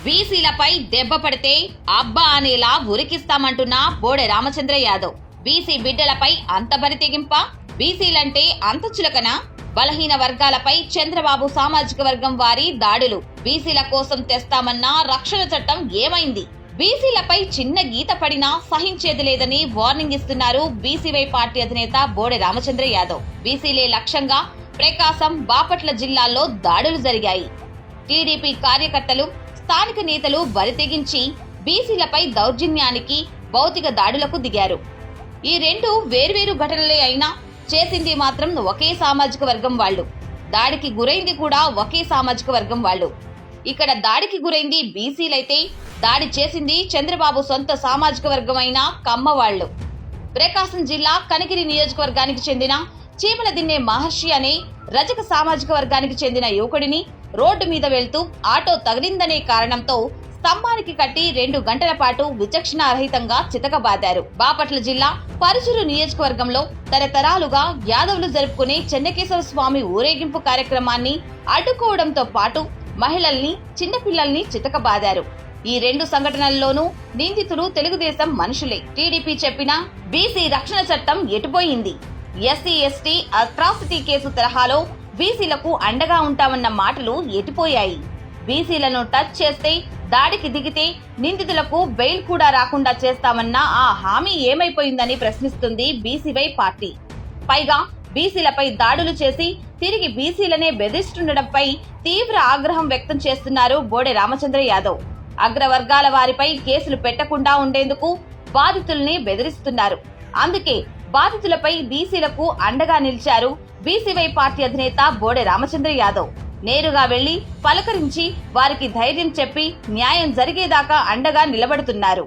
బీసీలపై దెబ్బ పడితే అబ్బా అనేలా ఉరికిస్తామంటున్న బోడె రామచంద్ర యాదవ్. బీసీ బిడ్డలపై అంత బరి తెగింప? బీసీలంటే అంత చులకన? బలహీన వర్గాలపై చంద్రబాబు సామాజిక వర్గం వారి దాడులు. బీసీల కోసం తెస్తామన్న రక్షణ చట్టం ఏమైంది? బీసీలపై చిన్న గీత పడినా సహించేది లేదని వార్నింగ్ ఇస్తున్నారు బీసీవై పార్టీ అధినేత బోడె రామచంద్ర యాదవ్. బీసీలే లక్ష్యంగా ప్రకాశం, బాపట్ల జిల్లాల్లో దాడులు జరిగాయి. టీడీపీ కార్యకర్తలు, స్థానిక నేతలు బరితెగించి బీసీలపై దౌర్జన్యానికి, భౌతిక దాడులకు దిగారు. ఈ రెండు వేర్వేరు ఘటనలే అయినా చేసింది మాత్రం ఒకే సామాజిక వర్గం వాళ్ళు. దాడికి గురైంది కూడా ఒకే సామాజిక వర్గం వాళ్ళు. ఇక్కడ దాడికి గురైంది బీసీలైతే దాడి చేసింది చంద్రబాబు సొంత సామాజిక వర్గం అయిన కమ్మ వాళ్ళు. ప్రకాశం జిల్లా కనిగిరి నియోజకవర్గానికి చెందిన చీమలదిన్నె మహర్షి అనే రజక సామాజిక వర్గానికి చెందిన యువకుడిని రోడ్డు మీద వెళ్తూ ఆటో తగిలిందనే కారణంతో స్తంభానికి కట్టి 2 గంటల పాటు విచక్షణారహితంగా చితకబాదారు. బాపట్ల జిల్లా పరుచూరు నియోజకవర్గంలో తరతరాలుగా యాదవులు జరుపుకునే చెన్నకేశవ స్వామి ఊరేగింపు కార్యక్రమాన్ని అడ్డుకోవడంతో పాటు మహిళల్ని, చిన్నపిల్లల్ని చితకబాదారు. ఈ 2 సంఘటనల్లోనూ నిందితులు తెలుగుదేశం మనుషులే. టీడీపీ చెప్పిన బీసీ రక్షణ చట్టం ఎటుపోయింది? ఎస్సీ ఎస్టీ అట్రాసిటీ కేసు తరహాలో బీసీలకు అండగా ఉంటామన్న మాటలు ఎటుపోయాయి? బీసీలను టచ్ చేస్తే, దాడికి దిగితే నిందితులకు బెయిల్ కూడా రాకుండా చేస్తామన్న ఆ హామీ ఏమైపోయిందని ప్రశ్నిస్తుంది బీసీవై పార్టీ. పైగా బీసీలపై దాడులు చేసి తిరిగి బీసీలనే బెదిరిస్తుండడంపై తీవ్ర ఆగ్రహం వ్యక్తం చేస్తున్నారు బోడె రామచంద్ర యాదవ్. అగ్రవర్గాల వారిపై కేసులు పెట్టకుండా ఉండేందుకు బాధితుల్ని బెదిరిస్తున్నారు. అందుకే బాధితులపై బీసీలకు అండగా నిలిచారు బీసీవై పార్టీ అధినేత బోడె రామచంద్ర యాదవ్. నేరుగా వెళ్లి పలకరించి వారికి ధైర్యం చెప్పి న్యాయం జరిగేదాకా అండగా నిలబడుతున్నారు.